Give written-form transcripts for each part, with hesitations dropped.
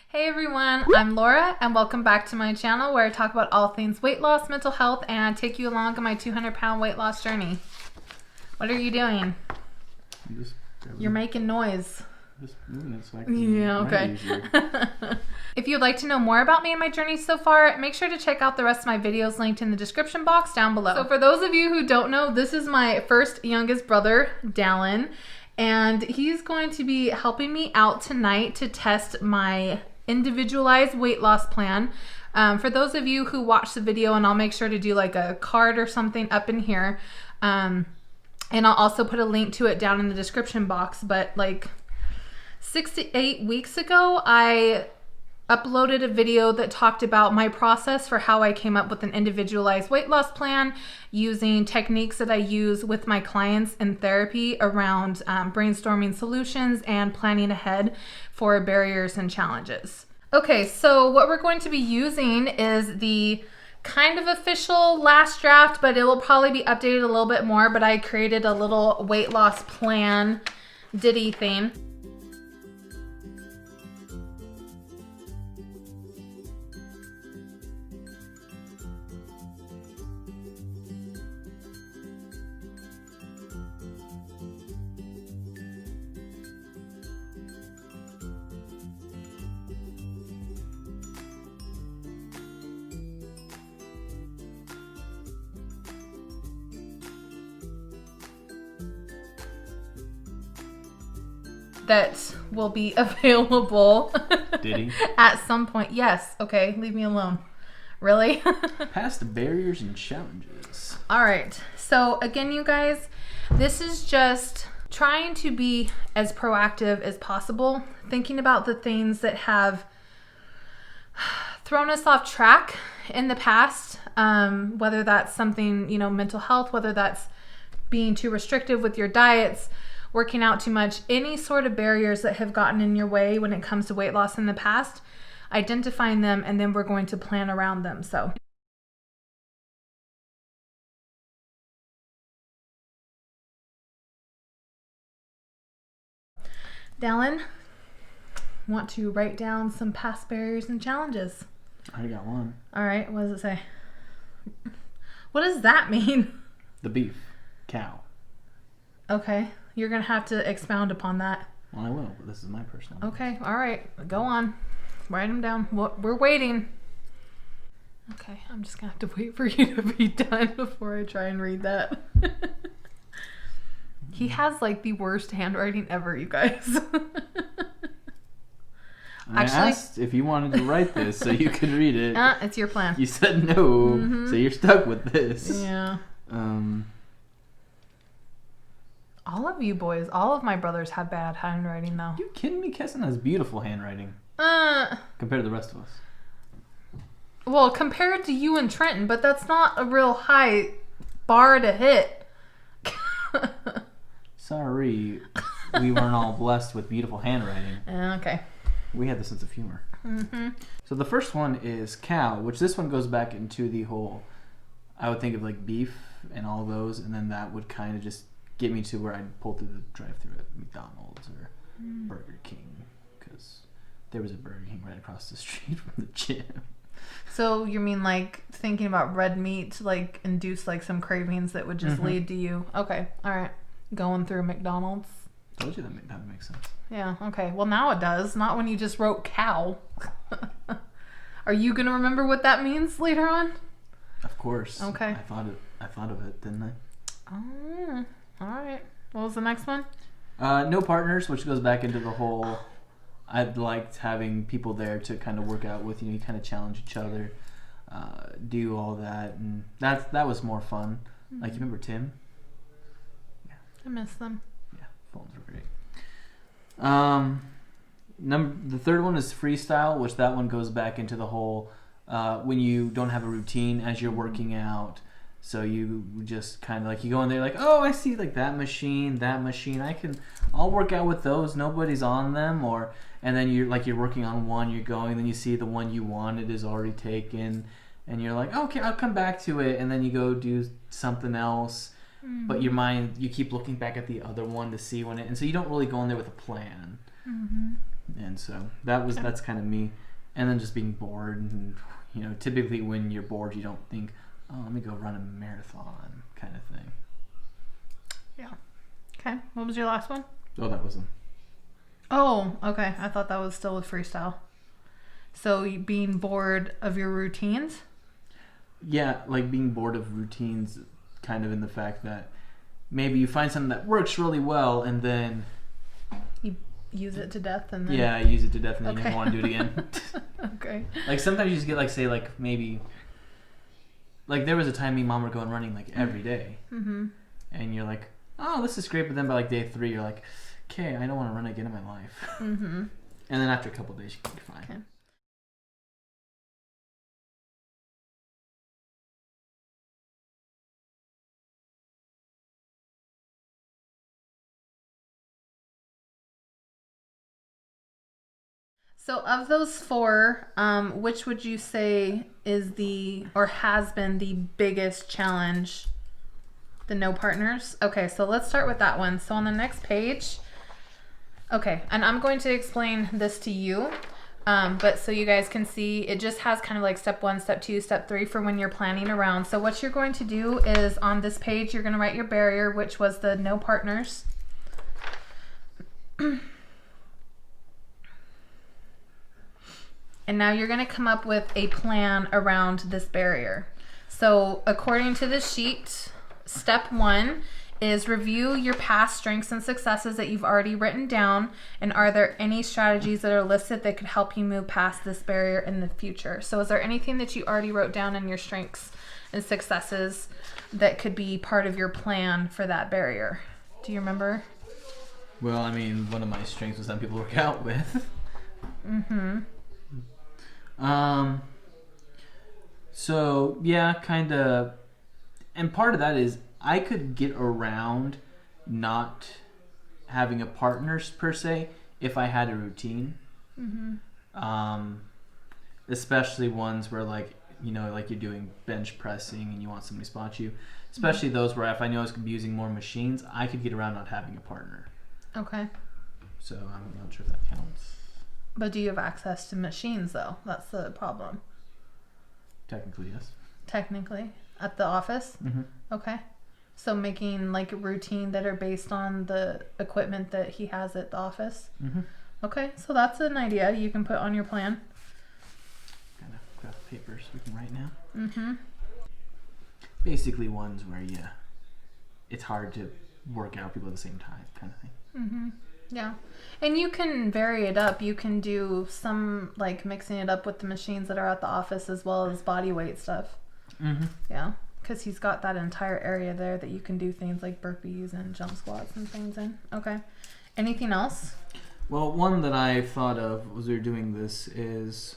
Hey everyone, I'm Laura and welcome back to my channel where I talk about all things weight loss, mental health, and take you along on my 200-pound weight loss journey. What are you doing? You're making noise. Just moving it so I can write easier. If you'd like to know more about me and my journey so far, make sure to check out the rest of my videos linked in the description box down below. So for those of you who don't know, this is my first youngest brother, Dallin, and he's going to be helping me out tonight to test my individualized weight loss plan. For those of you who watch the video, and I'll make sure to do like a card or something up in here, and I'll also put a link to it down in the description box, but like 6 to 8 weeks ago, I uploaded a video that talked about my process for how I came up with an individualized weight loss plan using techniques that I use with my clients in therapy around brainstorming solutions and planning ahead for barriers and challenges. Okay, so what we're going to be using is the kind of official last draft, but it will probably be updated a little bit more, but I created a little weight loss plan ditty thing. That will be available at some point. Yes. Okay. Leave me alone. Really? Past the barriers and challenges. All right. So again, you guys, this is just trying to be as proactive as possible, thinking about the things that have thrown us off track in the past, whether that's something, mental health, whether that's being too restrictive with your diets, working out too much, any sort of barriers that have gotten in your way when it comes to weight loss in the past, identifying them, and then we're going to plan around them. So Dallin, want to write down some past barriers and challenges? I already got one. All right, what does it say? What does that mean? The beef. Cow. Okay. You're going to have to expound upon that. Well, I will, but this is my personal. Okay, all right. Go on. Write them down. We're waiting. Okay, I'm just going to have to wait for you to be done before I try and read that. He has like the worst handwriting ever, you guys. I asked if you wanted to write this so you could read it. It's your plan. You said no, so you're stuck with this. Yeah. All of you boys, all of my brothers have bad handwriting though. You kidding me? Kesson has beautiful handwriting. Compared to the rest of us. Well, compared to you and Trenton, but that's not a real high bar to hit. Sorry, we weren't all blessed with beautiful handwriting. Okay. We had the sense of humor. So the first one is cow, which this one goes back into the whole, I would think of like beef and all those, and then that would kind of just get me to where I'd pull through the drive-thru at McDonald's or Burger King, because there was a Burger King right across the street from the gym. So you mean like thinking about red meat like induce like some cravings that would just lead to you? Okay, all right. Going through McDonald's. Told you that would make sense. Yeah, okay. Well, now it does. Not when you just wrote cow. Are you going to remember what that means later on? Of course. Okay. I thought of it, didn't I? Oh, all right. What was the next one? No partners, which goes back into the whole, I'd liked having people there to kind of work out with you. You kind of challenge each other, do all that, and that was more fun. Like, you remember Tim? Yeah. I miss them. Yeah, phones were great. The third one is freestyle, which that one goes back into the whole when you don't have a routine as you're working out. So you just kind of like, you go in there like, oh, I see like that machine. I'll work out with those. Nobody's on them. And then you're working on one, you're going, then you see the one you wanted is already taken. And you're like, okay, I'll come back to it. And then you go do something else. But your mind, you keep looking back at the other one to see and so you don't really go in there with a plan. And so that's kind of me. And then just being bored, and typically when you're bored, you don't think, oh, let me go run a marathon kind of thing. Yeah. Okay. What was your last one? Oh, that was them. Oh, okay. I thought that was still with freestyle. So being bored of your routines? Yeah, like being bored of routines, kind of in the fact that maybe you find something that works really well, and then you use it to death, and then use it to death, and then you never want to do it again. Okay. Like sometimes you just get maybe there was a time me and Mom were going running every day, and you're like, oh, this is great, but then by day 3, you're like, okay, I don't want to run again in my life. And then after a couple of days, you can be fine. Okay. So of those 4, which would you say is has been the biggest challenge? The no partners? Okay, so let's start with that one. So on the next page, okay, and I'm going to explain this to you, but so you guys can see, it just has kind of step 1, step 2, step 3 for when you're planning around. So what you're going to do is on this page, you're going to write your barrier, which was the no partners. And now you're going to come up with a plan around this barrier. So according to this sheet, step 1 is review your past strengths and successes that you've already written down, and are there any strategies that are listed that could help you move past this barrier in the future? So is there anything that you already wrote down in your strengths and successes that could be part of your plan for that barrier? Do you remember? Well, I mean, one of my strengths was that people work out with. So yeah, kind of, and part of that is I could get around not having a partner per se if I had a routine. Especially ones where you're doing bench pressing and you want somebody to spot you. Especially those where if I know I was going to be using more machines, I could get around not having a partner. Okay. So I'm not sure if that counts. But do you have access to machines, though? That's the problem. Technically, yes. Technically? At the office? Okay. So making a routine that are based on the equipment that he has at the office? Okay, so that's an idea you can put on your plan. Kind of grab papers we can write now. Basically ones where, it's hard to work out people at the same time kind of thing. Yeah. And you can vary it up. You can do some mixing it up with the machines that are at the office as well as body weight stuff. Yeah. Because he's got that entire area there that you can do things like burpees and jump squats and things in. Okay. Anything else? Well, one that I thought of as we were doing this is,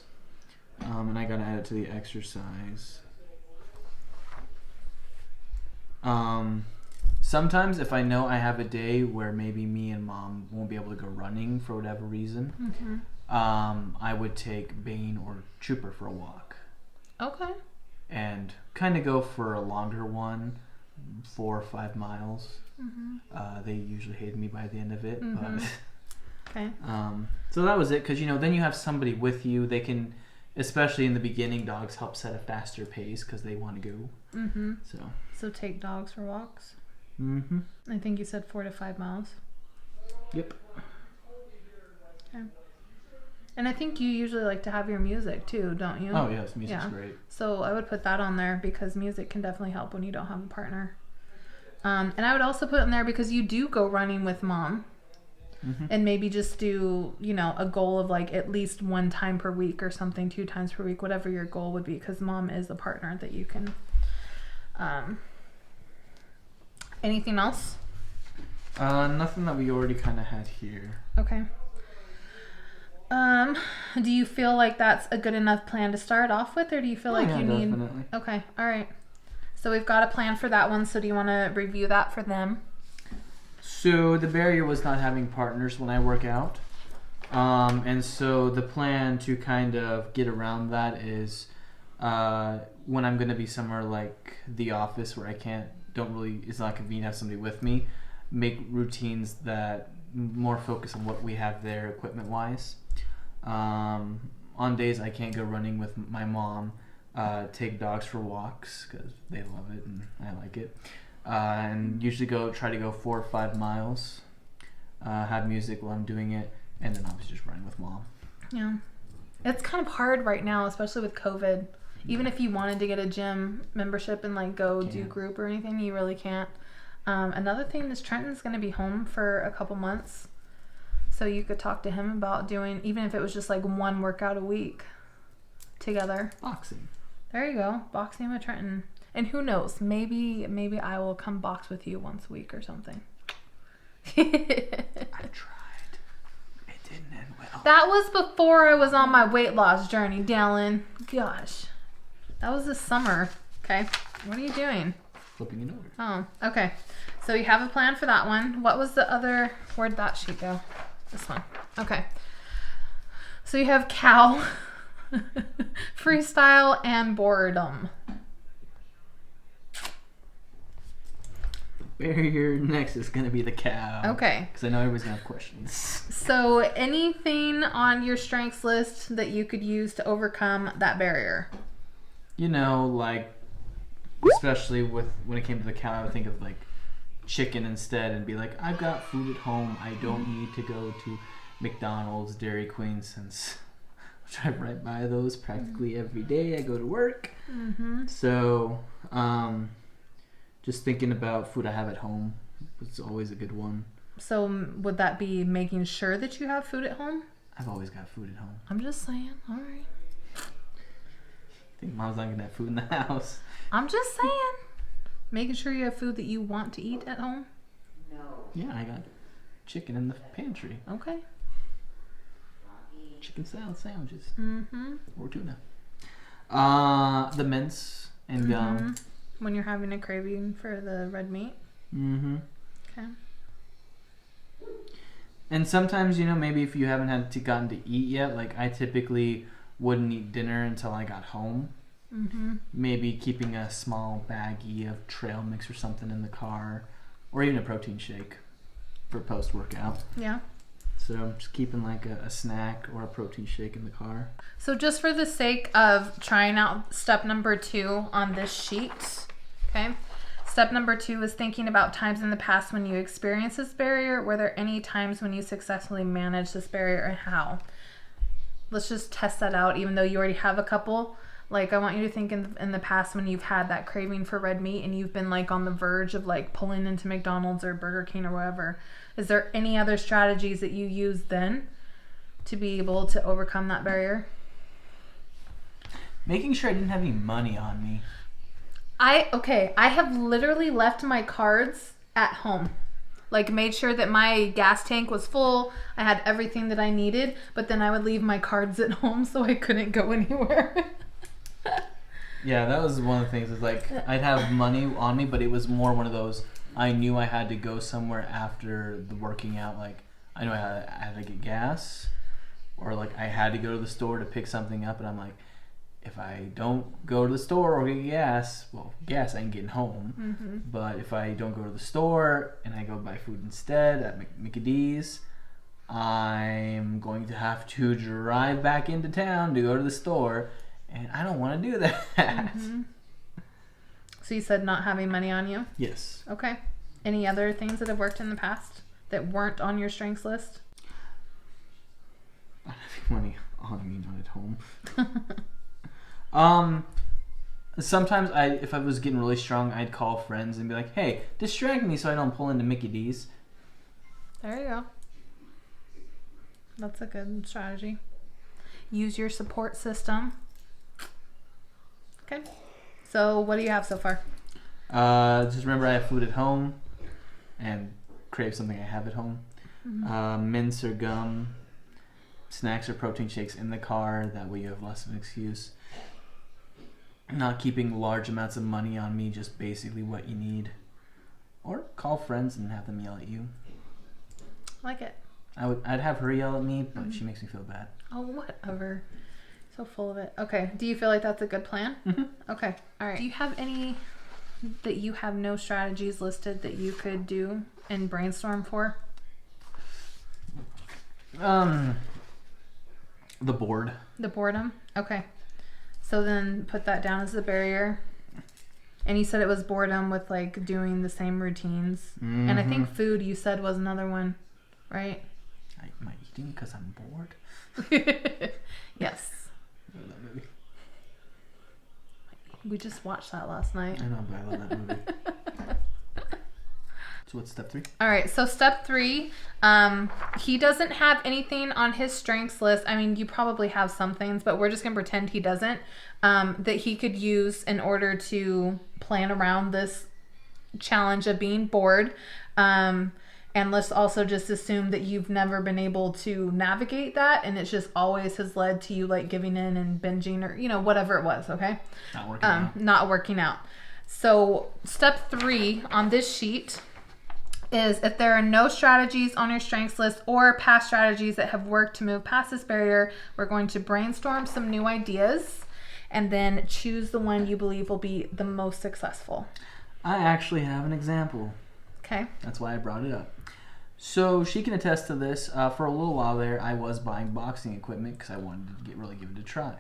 and I got to add it to the exercise. Sometimes if I know I have a day where maybe me and Mom won't be able to go running for whatever reason, I would take Bane or Trooper for a walk. Okay. And kind of go for a longer one, 4 or 5 miles. They usually hated me by the end of it. But okay. So that was it, because then you have somebody with you. They can, especially in the beginning, dogs help set a faster pace because they want to go. So take dogs for walks. I think you said 4 to 5 miles. Yep. Okay. And I think you usually like to have your music too, don't you? Oh yes, music's great. So I would put that on there because music can definitely help when you don't have a partner. And I would also put in there because you do go running with Mom. And maybe just do, a goal of at least 1 time per week or something, 2 times per week, whatever your goal would be, because Mom is a partner that you can. Anything else? Nothing that we already kind of had here. Okay. Do you feel like that's a good enough plan to start off with, or do you feel like you need? Definitely. Okay. All right. So we've got a plan for that one. So do you want to review that for them? So the barrier was not having partners when I work out. And so the plan to kind of get around that is when I'm going to be somewhere like the office where it's not convenient to have somebody with me, make routines that more focus on what we have there equipment wise. On days I can't go running with my mom, take dogs for walks because they love it and I like it, and usually try to go 4 or 5 miles, have music while I'm doing it, and then obviously just running with mom. Yeah, it's kind of hard right now, especially with COVID. Even if you wanted to get a gym membership and like go do group or anything, you really can't. Another thing is Trenton's going to be home for a couple months, so you could talk to him about doing, even if it was just like 1 workout a week together. Boxing. There you go, boxing with Trenton. And who knows, maybe I will come box with you once a week or something. I tried. It didn't end well. That was before I was on my weight loss journey, Dallin. Gosh. That was this summer. Okay. What are you doing? Flipping it over. Oh, okay. So you have a plan for that one. What was the other? Where'd that sheet go? This one. Okay. So you have cow, freestyle, and boredom. Barrier next is going to be the cow. Okay. Because I know everybody's going to have questions. So anything on your strengths list that you could use to overcome that barrier? You know, like, especially when it came to the cow, I would think of like chicken instead and be like, I've got food at home. I don't need to go to McDonald's, Dairy Queen, since I drive right by those practically every day I go to work. Mm-hmm. So, just thinking about food I have at home is always a good one. So would that be making sure that you have food at home? I've always got food at home. I'm just saying. All right. I think mom's not going to have food in the house. I'm just saying. Making sure you have food that you want to eat at home? No. Yeah, I got chicken in the pantry. Okay. Chicken salad sandwiches. Mm-hmm. Or tuna. The mince and gum. When you're having a craving for the red meat? Mm-hmm. Okay. And sometimes, you know, maybe if you haven't gotten to eat yet, like I typically wouldn't eat dinner until I got home. Mm-hmm. Maybe keeping a small baggie of trail mix or something in the car, or even a protein shake for post-workout. Yeah. So just keeping like a snack or a protein shake in the car. So just for the sake of trying out step number 2 on this sheet, okay? Step number 2 is thinking about times in the past when you experienced this barrier. Were there any times when you successfully managed this barrier and how? Let's just test that out, even though you already have a couple. Like, I want you to think in the past when you've had that craving for red meat and you've been like on the verge of like pulling into McDonald's or Burger King or whatever. Is there any other strategies that you used then to be able to overcome that barrier? Making sure I didn't have any money on me. I have literally left my cards at home. Like, made sure that my gas tank was full. I had everything that I needed, but then I would leave my cards at home so I couldn't go anywhere. Yeah, that was one of the things. Is like I'd have money on me, but it was more one of those. I knew I had to go somewhere after the working out. Like I knew I had to get gas, or like I had to go to the store to pick something up, and I'm like, if I don't go to the store or get gas, well, gas I ain't getting home. Mm-hmm. But if I don't go to the store and I go buy food instead at Mickey D's, I'm going to have to drive back into town to go to the store. And I don't want to do that. Mm-hmm. So you said not having money on you? Yes. Okay. Any other things that have worked in the past that weren't on your strengths list? Not having money on me, not at home. Sometimes if I was getting really strong, I'd call friends and be like, hey, distract me so I don't pull into Mickey D's. There you go. That's a good strategy. Use your support system. Okay. So what do you have so far? Just remember I have food at home and crave something I have at home. Mm-hmm. Mints or gum, snacks or protein shakes in the car. That way you have less of an excuse. Not keeping large amounts of money on me, just basically what you need. Or call friends and have them yell at you. Like it. I'd have her yell at me, but she makes me feel bad. Oh, whatever. So full of it. Okay. Do you feel like that's a good plan? Mm-hmm. Okay. All right. Do you have any that you have no strategies listed that you could do and brainstorm for? The bored. The boredom? Okay. So then put that down as the barrier. And you said it was boredom with like doing the same routines. Mm-hmm. And I think food you said was another one, right? Am I eating because I'm bored? Yes. I love that movie. We just watched that last night. I know, but I love that movie. So what's step 3? All right, so step 3, he doesn't have anything on his strengths list. I mean, you probably have some things, but we're just going to pretend he doesn't, that he could use in order to plan around this challenge of being bored. And let's also just assume that you've never been able to navigate that, and it's just always has led to you like giving in and binging or, you know, whatever it was, okay? Not working out. Not working out. So step 3 on this sheet is if there are no strategies on your strengths list or past strategies that have worked to move past this barrier, we're going to brainstorm some new ideas and then choose the one you believe will be the most successful. I actually have an example. Okay. That's why I brought it up. So she can attest to this. For a little while there, I was buying boxing equipment because I wanted to really give it a try.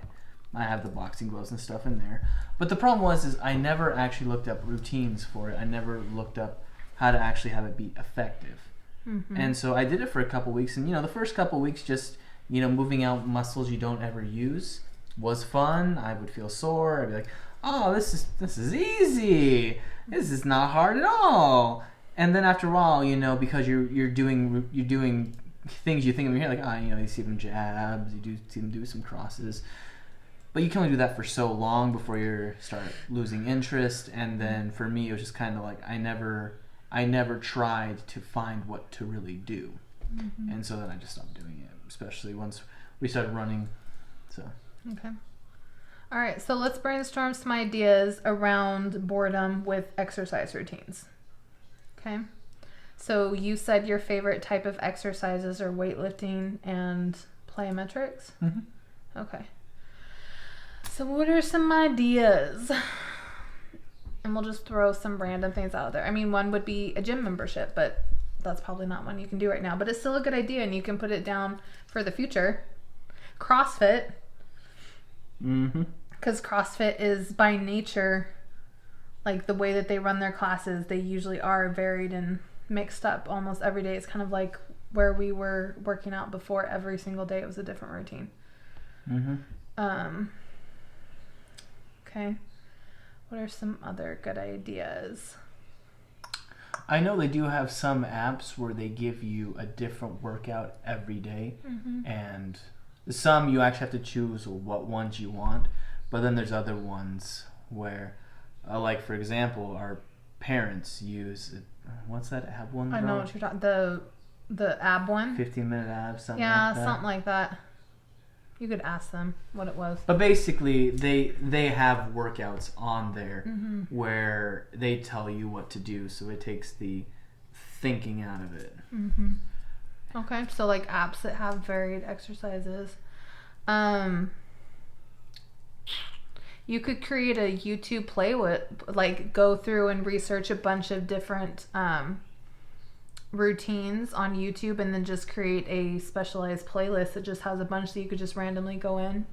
I have the boxing gloves and stuff in there. But the problem is I never actually looked up routines for it. I never looked up how to actually have it be effective. Mm-hmm. And so I did it for a couple weeks. And, you know, the first couple weeks just, you know, moving out muscles you don't ever use was fun. I would feel sore. I'd be like, oh, this is easy. This is not hard at all. And then after a while, you know, because you're doing things you think in your head, like, you know, you see them jabs, you see them do some crosses. But you can only do that for so long before you start losing interest. And then for me, it was just kind of like I never tried to find what to really do. Mm-hmm. And so then I just stopped doing it, especially once we started running. So. Okay. All right. So let's brainstorm some ideas around boredom with exercise routines. Okay. So you said your favorite type of exercises are weightlifting and plyometrics? Mm-hmm. Okay. So what are some ideas? And we'll just throw some random things out there. I mean, one would be a gym membership, but that's probably not one you can do right now. But it's still a good idea, and you can put it down for the future. CrossFit. Mm-hmm. Because CrossFit is by nature, like the way that they run their classes, they usually are varied and mixed up almost every day. It's kind of like where we were working out before. Every single day it was a different routine. Mm-hmm. Okay. What are some other good ideas? I know they do have some apps where they give you a different workout every day. Mm-hmm. And some you actually have to choose what ones you want. But then there's other ones where, like for example, our parents use, what's that ab one? I know what you're talking, the ab one? 15-minute abs, something like that. Yeah, something like that. You could ask them what it was. But basically, they have workouts on there mm-hmm. where they tell you what to do, so it takes the thinking out of it. Mm-hmm. Okay, so like apps that have varied exercises. You could create a YouTube playlist, like go through and research a bunch of different routines on YouTube and then just create a specialized playlist that just has a bunch that you could just randomly go in.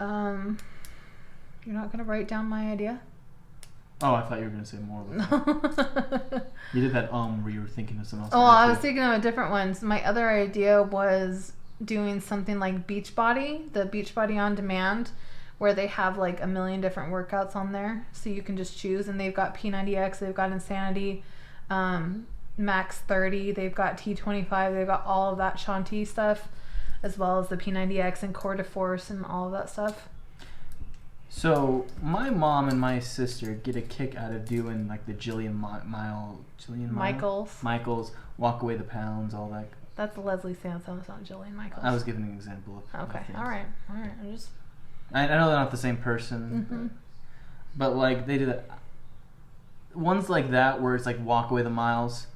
You're not going to write down my idea? Oh, I thought you were going to say more of it. You did that where you were thinking of something else. Oh, I was thinking of a different one. So my other idea was doing something like Beachbody, the Beachbody On Demand, where they have like a million different workouts on there. So you can just choose, and they've got P90X, they've got Insanity, Max 30, they've got T25, they've got all of that Shanti stuff, as well as the P90X and Core de Force and all of that stuff. So my mom and my sister get a kick out of doing like the Michaels, Walk Away the Pounds, all that. That's Leslie Sansom, it's not Jillian Michaels. I was giving an example of okay, all right. I know they're not the same person, mm-hmm. but like they do that. Ones like that where it's like walk away the miles,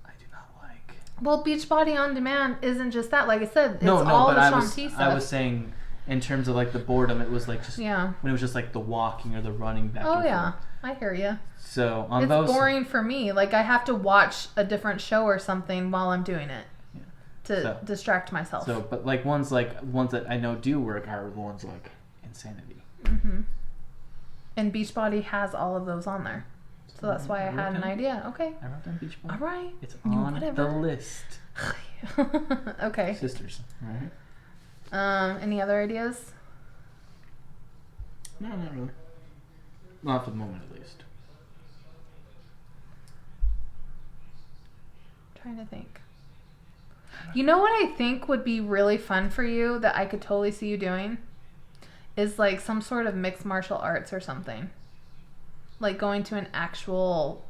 I do not like. Well, Beachbody On Demand isn't just that. Like I said, it's all the Shanti stuff. I was saying in terms of like the boredom, it was like just when it was just like the walking or the running back. Oh yeah, I hear you. So it's boring for me. Like I have to watch a different show or something while I'm doing it. Yeah. to distract myself. So, but like ones that I know do work are the ones like Insanity. And Beachbody has all of those on there. So that's why I had an idea. Okay. I wrote down Beachbody. All right. It's on the list. Okay. Sisters. All right. Any other ideas? No, not really. Not for the moment, at least. Trying to think. You know what I think would be really fun for you that I could totally see you doing? Is like some sort of mixed martial arts or something. Like going to an actual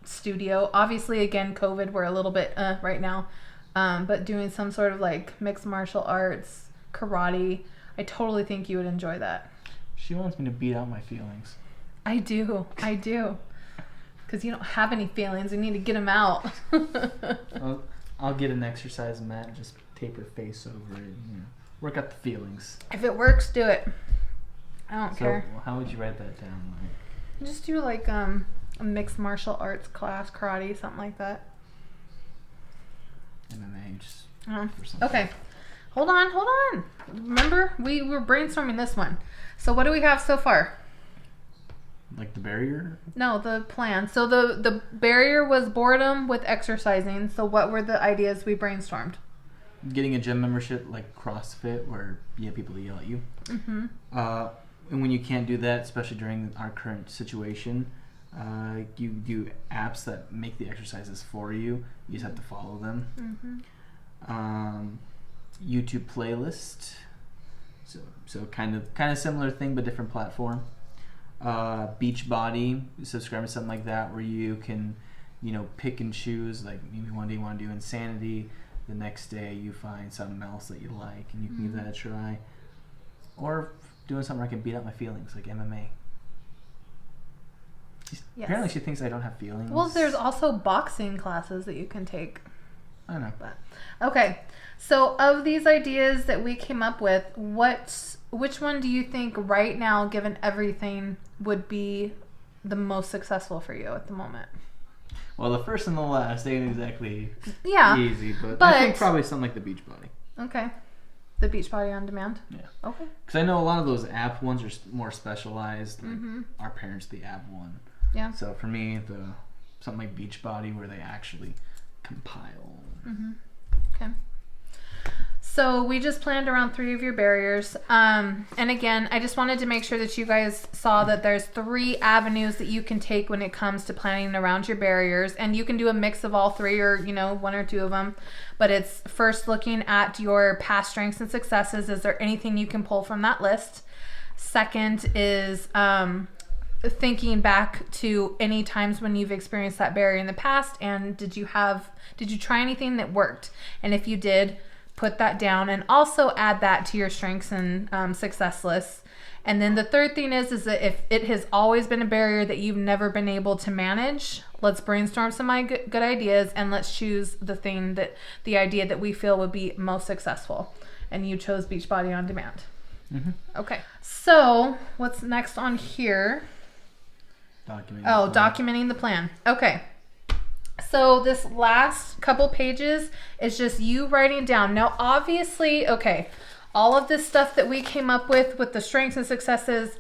studio. Obviously, again, COVID, we're a little bit right now. But doing some sort of like mixed martial arts, karate. I totally think you would enjoy that. She wants me to beat out my feelings. I do. Because you don't have any feelings. You need to get them out. I'll get an exercise mat and just tape her face over it. Work out the feelings. If it works, do it. I don't care. So how would you write that down? Just do like a mixed martial arts class, karate, something like that. MMA, just okay. Hold on. Remember, we were brainstorming this one. So what do we have so far? Like the barrier? No, the plan. So the barrier was boredom with exercising. So what were the ideas we brainstormed? Getting a gym membership like CrossFit where you have people to yell at you. And when you can't do that, especially during our current situation, you do apps that make the exercises for you. You just have to follow them. YouTube playlist. So kind of similar thing, but different platform. Beachbody, subscribe to something like that where you can, pick and choose. Like maybe one day you want to do Insanity, the next day you find something else that you like and you can give that a try. Or doing something where I can beat out my feelings, like MMA. Apparently she thinks I don't have feelings. Well, there's also boxing classes that you can take. I know. Okay, so of these ideas that we came up with, which one do you think right now, given everything, would be the most successful for you at the moment? Well, the first and the last ain't exactly easy, but I think probably something like the Beachbody. Okay. The Beachbody on Demand? Yeah. Okay. Because I know a lot of those app ones are more specialized. Like our parents, the app one. Yeah. So for me, something like Beachbody where they actually compile. Okay. So we just planned around 3 of your barriers. And again, I just wanted to make sure that you guys saw that there's 3 avenues that you can take when it comes to planning around your barriers. And you can do a mix of all 3 or, 1 or 2 of them. But it's first looking at your past strengths and successes. Is there anything you can pull from that list? Second is thinking back to any times when you've experienced that barrier in the past. And did you try anything that worked? And if you did, put that down and also add that to your strengths and success lists. And then the third thing is that if it has always been a barrier that you've never been able to manage, let's brainstorm some good ideas and let's choose the idea that we feel would be most successful. And you chose Beachbody on Demand. Okay. So what's next on here? Documenting the plan. Okay. So this last couple pages is just you writing down. Now, obviously, all of this stuff that we came up with the strengths and successes,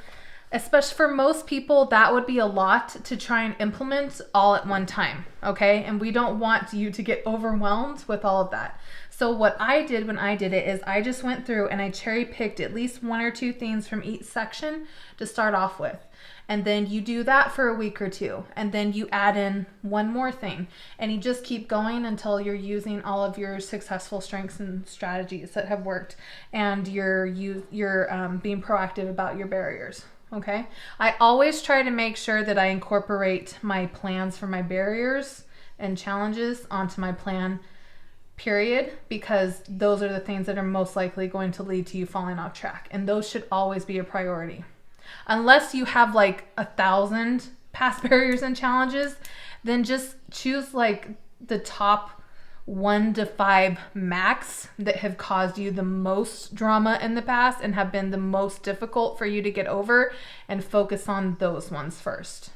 especially for most people, that would be a lot to try and implement all at one time, okay? And we don't want you to get overwhelmed with all of that. So what I did when I did it is I just went through and I cherry picked at least 1 or 2 things from each section to start off with. And then you do that for a week or 2. And then you add in 1 more thing. And you just keep going until you're using all of your successful strengths and strategies that have worked. And you're being proactive about your barriers. Okay? I always try to make sure that I incorporate my plans for my barriers and challenges onto my plan, period. Because those are the things that are most likely going to lead to you falling off track. And those should always be a priority. Unless you have like 1,000 past barriers and challenges, then just choose like the top 1 to 5 max that have caused you the most drama in the past and have been the most difficult for you to get over, and focus on those ones first.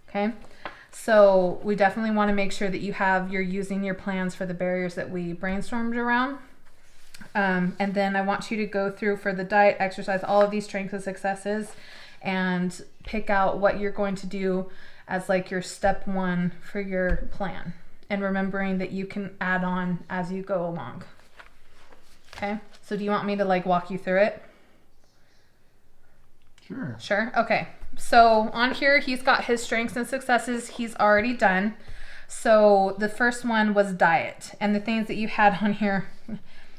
Okay. So we definitely want to make sure that you're using your plans for the barriers that we brainstormed around. And then I want you to go through for the diet, exercise, all of these strengths and successes, and pick out what you're going to do as like your step 1 for your plan. And remembering that you can add on as you go along. Okay, so do you want me to like walk you through it? Sure. Sure, okay. So on here, he's got his strengths and successes he's already done. So the first one was diet. And the things that you had on here,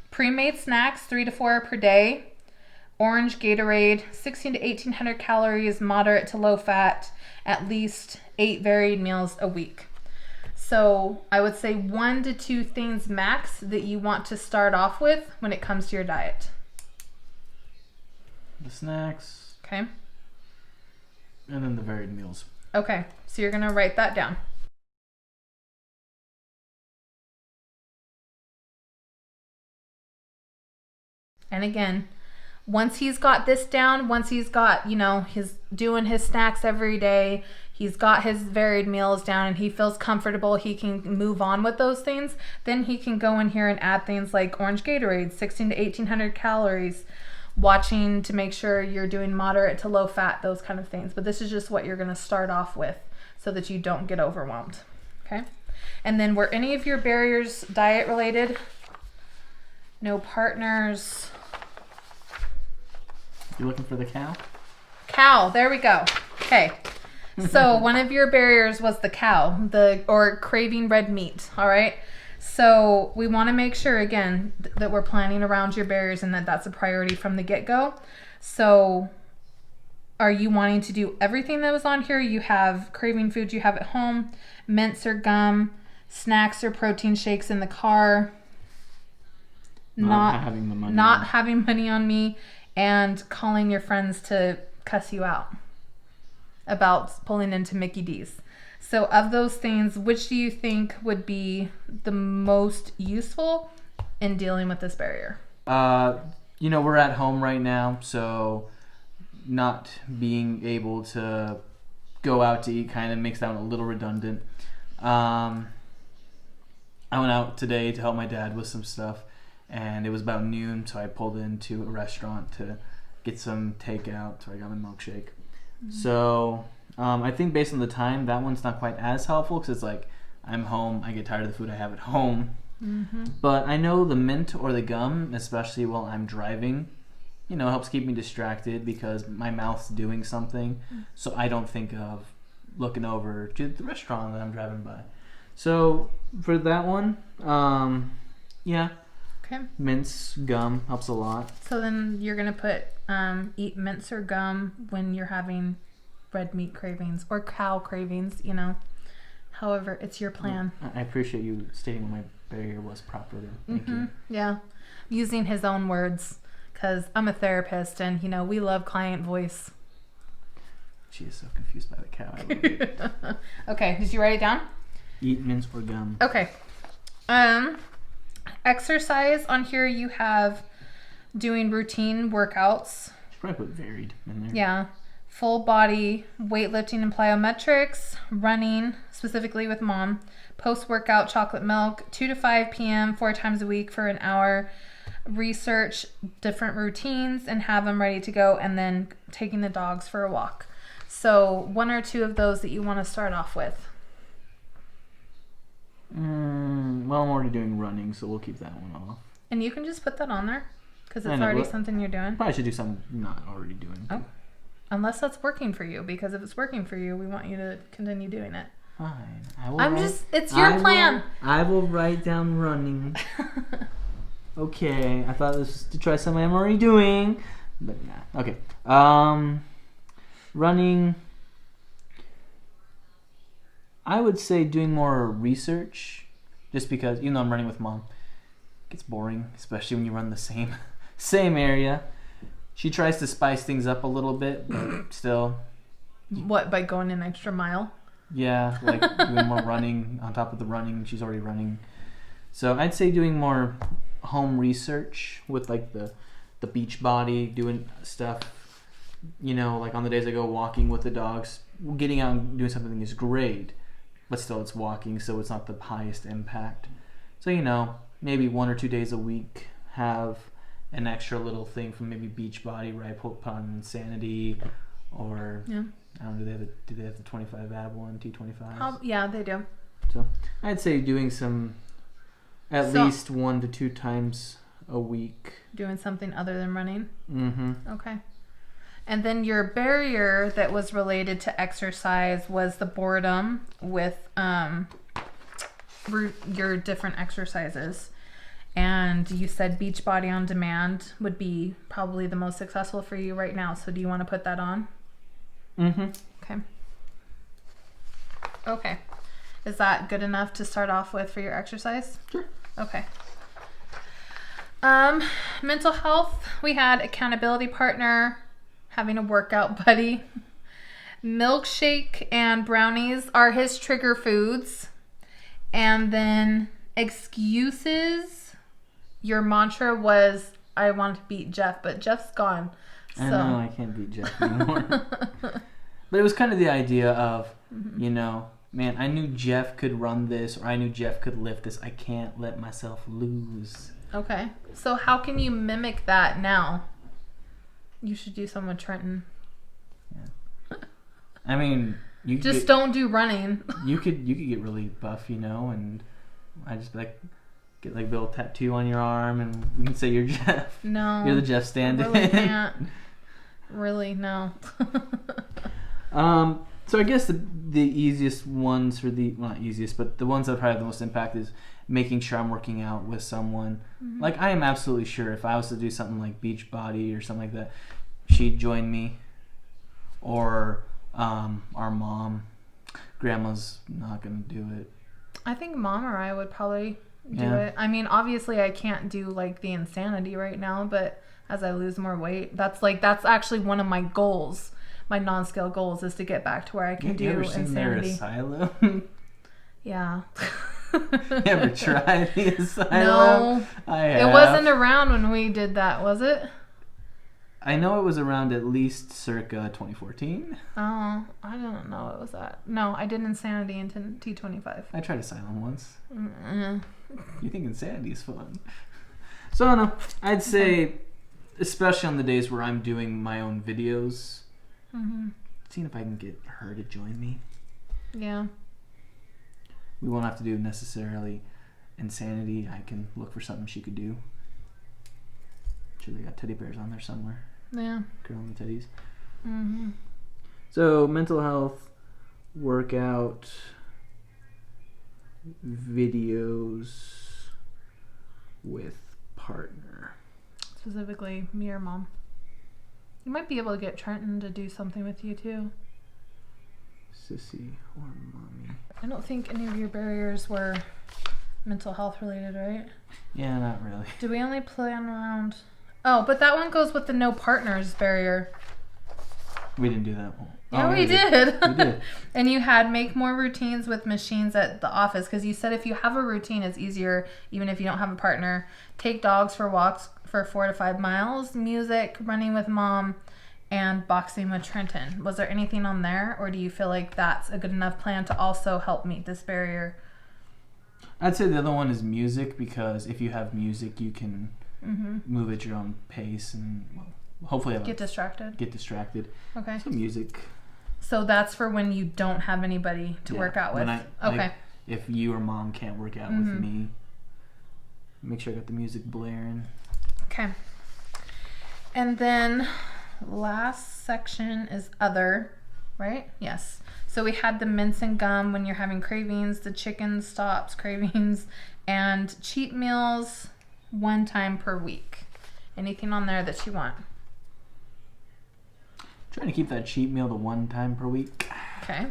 pre-made snacks, 3 to 4 per day. Orange Gatorade, 16 to 1800 calories, moderate to low fat, at least 8 varied meals a week. So I would say 1 to 2 things max that you want to start off with when it comes to your diet. The snacks. Okay. And then the varied meals. Okay, so you're going to write that down. And again, once he's got this down, once he's got, he's doing his snacks every day, he's got his varied meals down, and he feels comfortable, he can move on with those things, then he can go in here and add things like orange Gatorade, 16 to 1800 calories, watching to make sure you're doing moderate to low fat, those kind of things. But this is just what you're going to start off with so that you don't get overwhelmed. Okay. And then were any of your barriers diet related? No partners. You looking for the cow? Cow. There we go. Okay. So one of your barriers was the cow, or craving red meat. All right. So we want to make sure, again, that we're planning around your barriers and that that's a priority from the get-go. So are you wanting to do everything that was on here? You have craving foods you have at home, mints or gum, snacks or protein shakes in the car, not having money on me, and calling your friends to cuss you out about pulling into Mickey D's. So of those things, which do you think would be the most useful in dealing with this barrier? We're at home right now, so not being able to go out to eat kind of makes that one a little redundant. I went out today to help my dad with some stuff, and it was about noon, so I pulled into a restaurant to get some takeout, so I got my milkshake. Mm-hmm. So I think based on the time, that one's not quite as helpful because it's like I'm home, I get tired of the food I have at home. Mm-hmm. But I know the mint or the gum, especially while I'm driving, helps keep me distracted because my mouth's doing something, so I don't think of looking over to the restaurant that I'm driving by. So for that one, yeah. Okay. Mints, gum helps a lot. So then you're going to put eat mints or gum when you're having red meat cravings or cow cravings, However, it's your plan. I appreciate you stating what my barrier was properly. Thank you. Yeah. Using his own words, because I'm a therapist and, we love client voice. She is so confused by the cow. I love it. Okay. Did you write it down? Eat mints or gum. Okay. Exercise on here, you have doing routine workouts. Probably put varied in there. Yeah. Full body weightlifting and plyometrics, running, specifically with mom, post-workout chocolate milk, 2 to 5 p.m., 4 times a week for an hour, research different routines and have them ready to go, and then taking the dogs for a walk. So 1 or 2 of those that you want to start off with. Well, I'm already doing running, so we'll keep that one off. And you can just put that on there because it's already something you're doing. Probably should do something I'm not already doing. Oh. Unless that's working for you, because if it's working for you, we want you to continue doing it. Fine. It's your plan. I will write down running. Okay. I thought this was to try something I'm already doing, but nah. Okay. Running. I would say doing more research, just because, even though I'm running with mom, it gets boring, especially when you run the same area. She tries to spice things up a little bit, but still. What, by going an extra mile? Yeah, like doing more running on top of the running. She's already running. So I'd say doing more home research with like the beach body, doing stuff, like on the days I go walking with the dogs. Getting out and doing something is great, but still it's walking, so it's not the highest impact. So, maybe 1 or 2 days a week have an extra little thing from maybe Beachbody where I put on Insanity, or I don't know, do they have the 25 ab one, T25s? Yeah, they do. So I'd say doing some at least 1 to 2 times a week. Doing something other than running? Mm-hmm. Okay. And then your barrier that was related to exercise was the boredom with your different exercises. And you said Beachbody on Demand would be probably the most successful for you right now. So do you want to put that on? Mm-hmm. Okay. Okay. Is that good enough to start off with for your exercise? Sure. Okay. Mental health, we had accountability partner, having a workout buddy. Milkshake and brownies are his trigger foods. And then excuses, your mantra was, I want to beat Jeff, but Jeff's gone. I know, I can't beat Jeff anymore. But it was kind of the idea of, man, I knew Jeff could run this, or I knew Jeff could lift this. I can't let myself lose. Okay. So how can you mimic that now? You should do some with Trenton. Yeah. I mean, you just don't do running. You could get really buff, and I just get like a little tattoo on your arm, and we can say you're Jeff. No. You're the Jeff stand-in. I really can't. Really, no. So I guess the easiest ones not easiest, but the ones that probably have the most impact is making sure I'm working out with someone. Mm-hmm. Like, I am absolutely sure if I was to do something like Beachbody or something like that, she'd join me. Or our mom. Grandma's not going to do it. I think Mom or I would probably do it. I mean, obviously I can't do like the Insanity right now, but as I lose more weight, that's actually one of my goals. My non-scale goals is to get back to where I can do Insanity. You ever seen their asylum? Yeah. You ever tried the asylum? No. I have. It wasn't around when we did that, was it? I know it was around at least circa 2014. Oh, I don't know what was that. No, I did Insanity in T25. I tried asylum once. Mm-mm. You think Insanity is fun? So, I don't know. I'd say, especially on the days where I'm doing my own videos, seeing if I can get her to join me. Yeah. We won't have to do necessarily Insanity. I can look for something she could do. Sure, they got teddy bears on there somewhere. Yeah. Girl on the teddies. Mm-hmm. So, mental health, workout, videos with partner. Specifically, me or Mom. You might be able to get Trenton to do something with you, too. Sissy or mommy. I don't think any of your barriers were mental health related, right? Yeah, not really. Do we only plan around... Oh, but that one goes with the no partners barrier. We didn't do that one. Yeah, we did. We did. And you had make more routines with machines at the office, because you said if you have a routine, it's easier even if you don't have a partner. Take dogs for walks for 4 to 5 miles, music, running with Mom, and boxing with Trenton. Was there anything on there, or do you feel like that's a good enough plan to also help meet this barrier? I'd say the other one is music, because if you have music, you can move at your own pace and hopefully get distracted. Okay. So music. So that's for when you don't have anybody to work out with. Okay. If you or Mom can't work out with me, make sure I got the music blaring. Okay. And then last section is other, right? Yes. So we had the mints and gum when you're having cravings, the chicken stops cravings, and cheat meals 1 time per week. Anything on there that you want? Trying to keep that cheat meal to 1 time per week. Okay.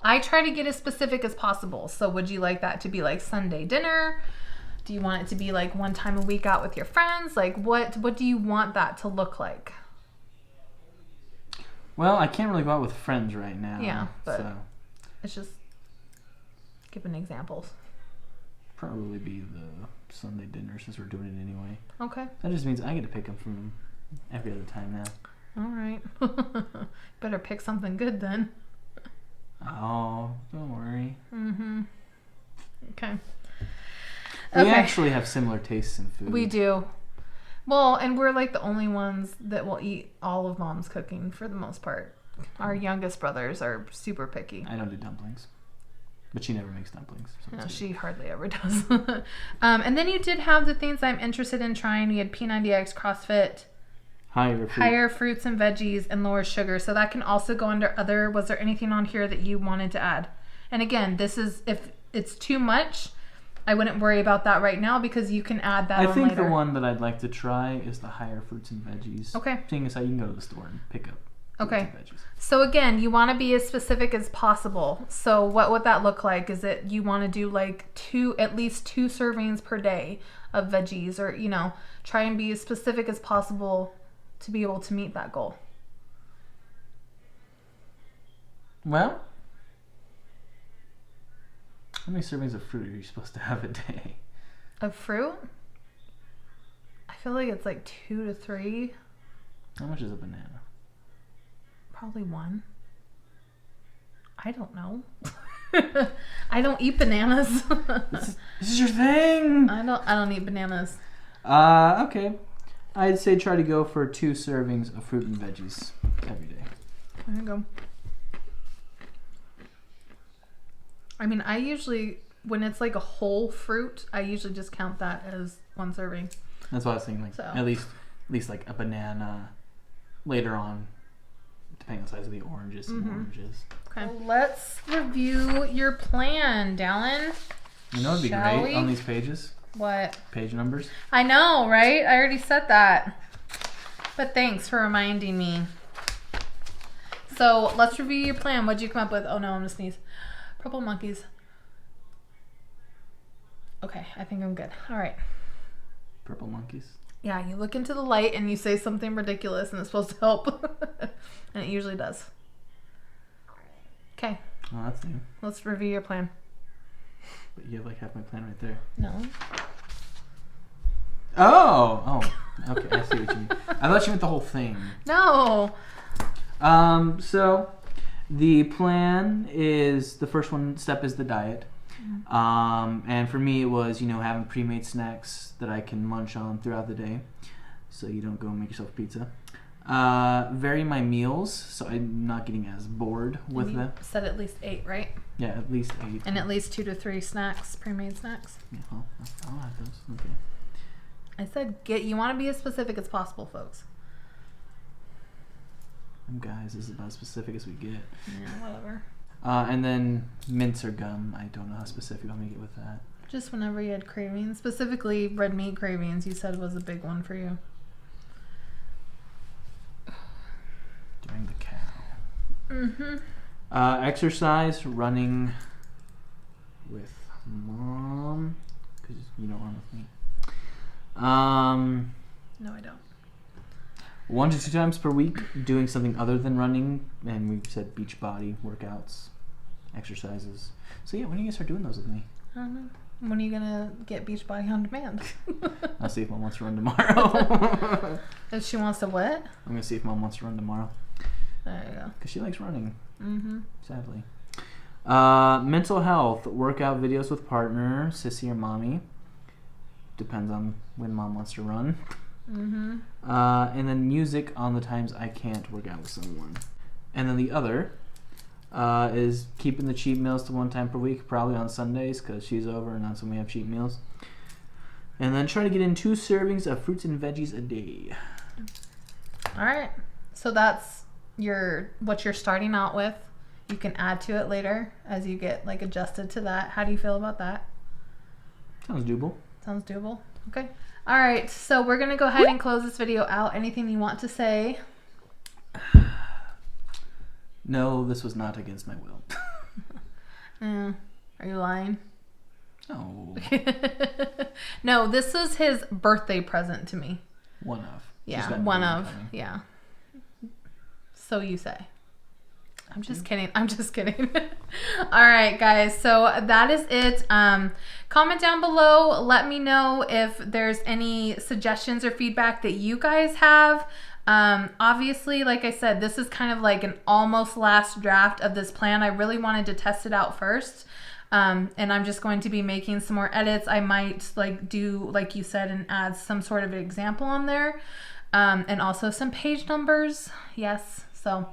I try to get as specific as possible. So would you like that to be like Sunday dinner? Do you want it to be like 1 time a week out with your friends? Like what do you want that to look like? Well, I can't really go out with friends right now. Yeah, but it's just giving examples. Probably be the Sunday dinner, since we're doing it anyway. Okay. That just means I get to pick them from every other time now. All right. Better pick something good then. Oh, don't worry. Okay. We actually have similar tastes in food. We do. Well, and we're like the only ones that will eat all of Mom's cooking for the most part. Our youngest brothers are super picky. I don't do dumplings. But she never makes dumplings. So no, she hardly ever does. And then you did have the things I'm interested in trying. You had P90X, CrossFit, higher fruits and veggies, and lower sugar. So that can also go under other. Was there anything on here that you wanted to add? And again, this is, if it's too much, I wouldn't worry about that right now because you can add that on later. I think the one that I'd like to try is the higher fruits and veggies. Okay. Seeing as how you can go to the store and pick up fruits and veggies. So again, you want to be as specific as possible. So what would that look like? Is it you want to do like at least 2 servings per day of veggies, or, you know, try and be as specific as possible to be able to meet that goal? Well, how many servings of fruit are you supposed to have a day? Of fruit? I feel like it's like 2 to 3. How much is a banana? Probably 1. I don't know. I don't eat bananas. This is your thing. I don't eat bananas. Okay. I'd say try to go for 2 servings of fruit and veggies every day. There you go. I mean, I usually, when it's like a whole fruit, I usually just count that as 1 serving. That's what I was thinking. Like at least like a banana later on, depending on the size of the oranges. Some oranges. Okay. So let's review your plan, Dallin. You know, it'd be great on these pages. What? Page numbers. I know, right? I already said that. But thanks for reminding me. So let's review your plan. What'd you come up with? Oh no, I'm gonna sneeze. Purple monkeys. Okay, I think I'm good. All right. Purple monkeys. Yeah, you look into the light and you say something ridiculous and it's supposed to help. And it usually does. Okay. Oh, that's new. Let's review your plan. But you have like half my plan right there. No. Oh. Okay, I see what you mean. I thought you meant the whole thing. No. So the plan is, the first step is the diet. And for me it was, having pre-made snacks that I can munch on throughout the day, so you don't go and make yourself pizza. Vary my meals so I'm not getting as bored with them. You said at least 8, right? Yeah, at least 8. And at least 2 to 3 snacks, pre-made snacks. Yeah, well, I'll have those. Okay. I said you want to be as specific as possible, folks. Guys, this is about as specific as we get. Yeah, whatever. And then mints or gum. I don't know how specific I'll make it with that. Just whenever you had cravings. Specifically, red meat cravings, you said was a big one for you. During the cow. Exercise, running with Mom. Because you don't run with me. No, I don't. 1 to 2 times per week doing something other than running, and we've said beach body workouts, exercises. So yeah, when are you gonna start doing those with me? I don't know. When are you gonna get beach body on demand? I'll see if Mom wants to run tomorrow. If she wants to what? I'm gonna see if Mom wants to run tomorrow. There you go. Because she likes running. Sadly. Mental health, workout videos with partner, sissy or mommy. Depends on when Mom wants to run. And then music on the times I can't work out with someone. And then the other is keeping the cheat meals to 1 time per week, probably on Sundays because she's over and that's when we have cheat meals. And then try to get in 2 servings of fruits and veggies a day. All right. So that's what you're starting out with. You can add to it later as you get like adjusted to that. How do you feel about that? Sounds doable. Sounds doable. Okay. All right. So we're going to go ahead and close this video out. Anything you want to say? No, this was not against my will. Are you lying? No. No, this was his birthday present to me. One of. Yeah, one of. Coming. Yeah. So you say. I'm just kidding. I'm just kidding. All right, guys. So that is it. Comment down below. Let me know if there's any suggestions or feedback that you guys have. Obviously, like I said, this is kind of like an almost last draft of this plan. I really wanted to test it out first. And I'm just going to be making some more edits. I might like do, like you said, and add some sort of example on there. And also some page numbers. Yes. So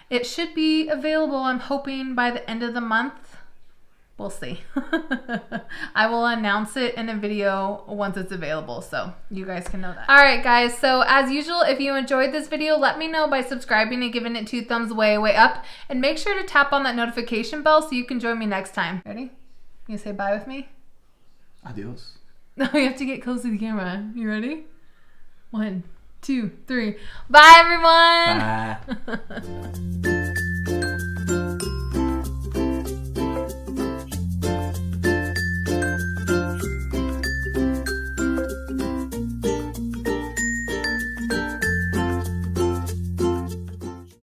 it should be available, I'm hoping, by the end of the month. We'll see. I will announce it in a video once it's available, so you guys can know that. All right, guys. So as usual, if you enjoyed this video, let me know by subscribing and giving it 2 thumbs way up. And make sure to tap on that notification bell so you can join me next time. Ready? You say bye with me? Adios. No, you have to get close to the camera. You ready? 1, 2, 3. Bye, everyone. Bye.